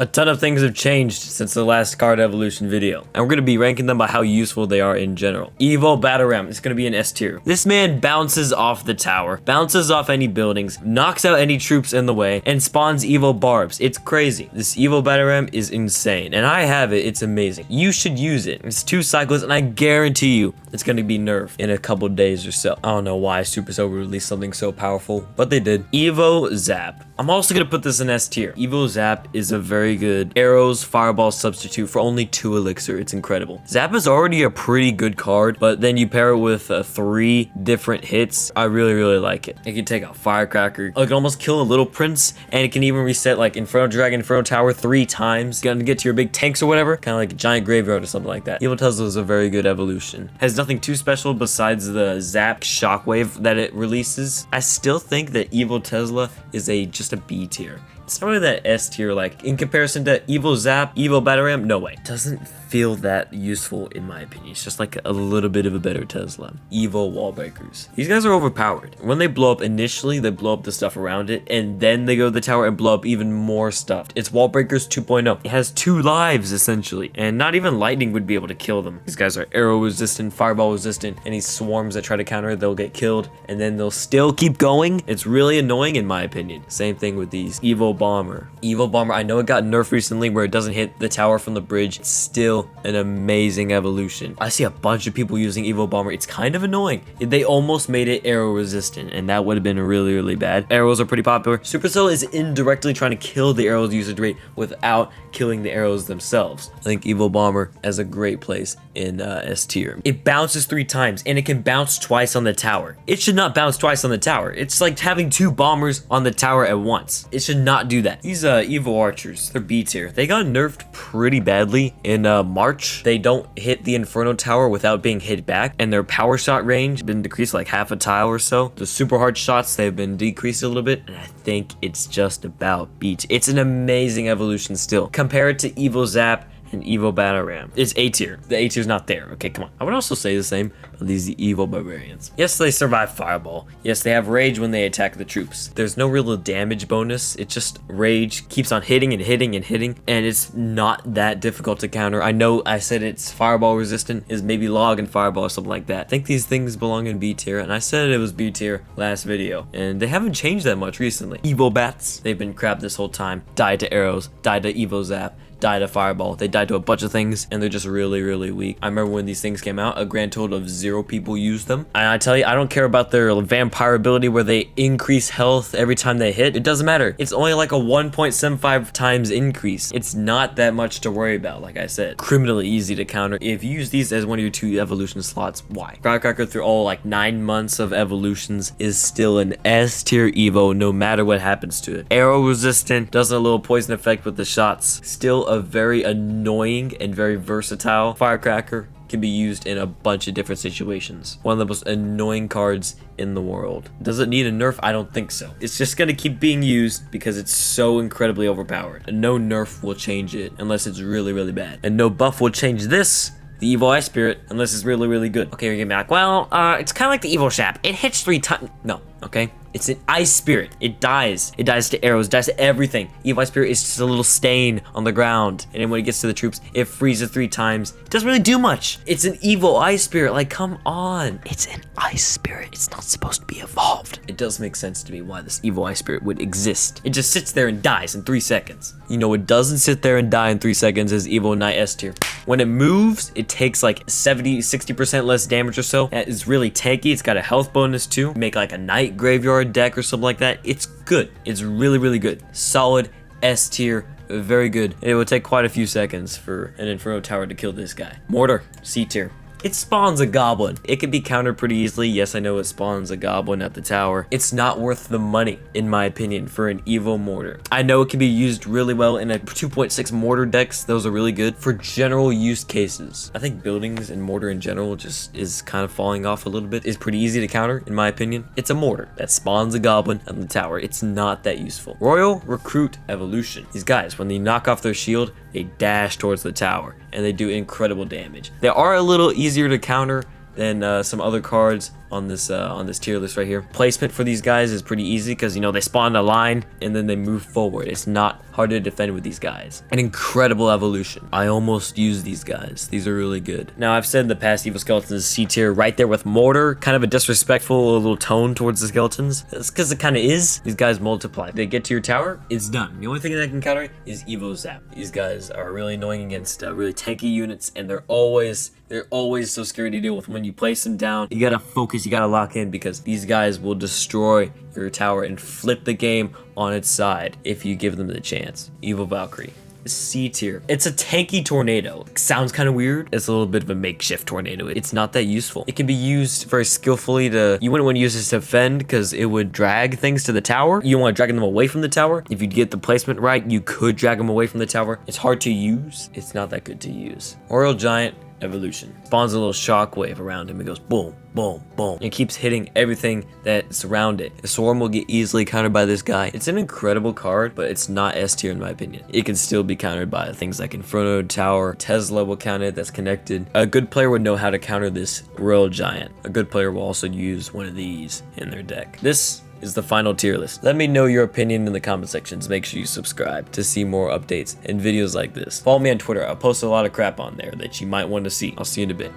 A ton of things have changed since the last card evolution video, and we're going to be ranking them by how useful they are in general. Evo Battle Ram is going to be an S tier. This man bounces off the tower, bounces off any buildings, knocks out any troops in the way, and spawns Evo Barbs. It's crazy. This Evo Battle Ram is insane, and I have it. It's amazing. You should use it. It's 2 cycles, and I guarantee you it's going to be nerfed in a couple days or so. I don't know why Supercell would release something so powerful, but they did. Evo Zap. I'm also going to put this in S tier. Evo Zap is a very good arrows fireball substitute for only 2 elixir. It's incredible. Zap is already a pretty good card, but then you pair it with 3 different hits. I really like it. It can take out Firecracker. It can almost kill a little prince, and it can even reset like Inferno Dragon, Inferno Tower 3 times. Gonna get to your big tanks or whatever, kind of like a giant graveyard or something like that. Evo Tesla is a very good evolution. Has nothing too special besides the Zap shockwave that it releases. I still think that Evo Tesla is just a B tier. It's not really that S tier, like in comparison to Evo Zap, Evo Battle Ram, no way. Doesn't feel that useful in my opinion. It's just like a little bit of a better Tesla. Evo Wall Breakers. These guys are overpowered. When they blow up initially, they blow up the stuff around it, and then they go to the tower and blow up even more stuff. It's Wall Breakers 2.0. It has 2 lives essentially, and not even lightning would be able to kill them. These guys are arrow resistant, fireball resistant. Any swarms that try to counter it, they'll get killed, and then they'll still keep going. It's really annoying in my opinion. Same thing with these. Evo Bomber. Evo Bomber, I know it got nerfed recently where it doesn't hit the tower from the bridge. It's still an amazing evolution. I see a bunch of people using Evo Bomber. It's kind of annoying. They almost made it arrow resistant, and that would have been really bad. Arrows are pretty popular. Supercell is indirectly trying to kill the arrows usage rate without killing the arrows themselves. I think Evo Bomber has a great place in S tier. It bounces 3 times, and it can bounce twice on the tower. It should not bounce twice on the tower. It's like having 2 bombers on the tower at once. It should not do that. These Evo Archers, they're B tier. They got nerfed pretty badly in March. They don't hit the Inferno Tower without being hit back, and their power shot range been decreased like half a tile or so. The super hard shots, they've been decreased a little bit, and I think it's just about B tier. It's an amazing evolution still. Compare it to Evo Zap and Evo Battle Ram. It's A tier. The A tier's not there. Okay, come on. I would also say the same about these Evo Barbarians. Yes, they survive Fireball. Yes, they have Rage when they attack the troops. There's no real damage bonus. It's just Rage keeps on hitting and hitting and hitting, and it's not that difficult to counter. I know I said it's Fireball resistant, is maybe Log and Fireball or something like that. I think these things belong in B tier, and I said it was B tier last video, and they haven't changed that much recently. Evo Bats, they've been crap this whole time. Died to arrows, died to Evo Zap, died to Fireball. They died to a bunch of things, and they're just really weak. I remember when these things came out, a grand total of 0 people used them. And I tell you, I don't care about their vampire ability where they increase health every time they hit. It doesn't matter. It's only like a 1.75 times increase. It's not that much to worry about, like I said. Criminally easy to counter. If you use these as one of your 2 evolution slots, why? Firecracker through all like 9 months of evolutions is still an S tier Evo no matter what happens to it. Arrow resistant, does a little poison effect with the shots. Still a very annoying and very versatile Firecracker. Can be used in a bunch of different situations. One of the most annoying cards in the world. Does it need a nerf? I don't think so. It's just gonna keep being used because it's so incredibly overpowered. And no nerf will change it unless it's really bad. And no buff will change this, the Evo Ice Spirit, unless it's really good. Okay, you're gonna be like, well, it's kind of like the Evo Shap. It hits 3 times. No, okay? It's an Ice Spirit. It dies. It dies to arrows, dies to everything. Evo Ice Spirit is just a little stain on the ground. And then when it gets to the troops, it freezes 3 times. It doesn't really do much. It's an Evo Ice Spirit. Like, come on. It's an Ice Spirit. It's not supposed to be evolved. It does make sense to me why this Evo Ice Spirit would exist. It just sits there and dies in 3 seconds. You know, it doesn't sit there and die in 3 seconds as Evo Knight S tier. When it moves, it takes like 70-60% less damage or so. It's really tanky. It's got a health bonus too. Make like a Night Graveyard deck or something like that. It's good. It's really good. Solid S tier. Very good. It will take quite a few seconds for an Inferno Tower to kill this guy. Mortar, C tier. It spawns a goblin. It can be countered pretty easily. Yes, I know it spawns a goblin at the tower. It's not worth the money, in my opinion, for an Evo Mortar. I know it can be used really well in a 2.6 Mortar decks. Those are really good for general use cases. I think buildings and Mortar in general just is kind of falling off a little bit. It's pretty easy to counter, in my opinion. It's a Mortar that spawns a goblin on the tower. It's not that useful. Royal Recruit Evolution. These guys, when they knock off their shield, they dash towards the tower, and they do incredible damage. They are a little easier to counter than some other cards on this tier list right here. Placement for these guys is pretty easy because, you know, they spawn a line and then they move forward. It's not hard to defend with these guys. An incredible evolution. I almost use these guys. These are really good. Now, I've said in the past, Evil Skeletons is C tier right there with Mortar. Kind of a disrespectful little tone towards the skeletons. That's because it kind of is. These guys multiply. They get to your tower, it's done. The only thing that can counter is Evo Zap. These guys are really annoying against really tanky units, and they're always so scary to deal with. When you place them down, you gotta focus, you gotta lock in, because these guys will destroy your tower and flip the game on its side if you give them the chance. Evil Valkyrie. C tier. It's a tanky tornado. Sounds kind of weird. It's a little bit of a makeshift tornado. It's not that useful. It can be used very skillfully you wouldn't want to use this to defend because it would drag things to the tower. You don't want to drag them away from the tower. If you get the placement right, you could drag them away from the tower. It's hard to use. It's not that good to use. Royale Giant evolution. Spawns a little shockwave around him. It goes boom, boom, boom. It keeps hitting everything that's around it. The swarm will get easily countered by this guy. It's an incredible card, but it's not S tier in my opinion. It can still be countered by things like Inferno Tower. Tesla will count it, that's connected. A good player would know how to counter this Royale Giant. A good player will also use one of these in their deck. This is the final tier list. Let me know your opinion in the comment sections. Make sure you subscribe to see more updates and videos like this. Follow me on Twitter. I'll post a lot of crap on there that you might want to see. I'll see you in a bit.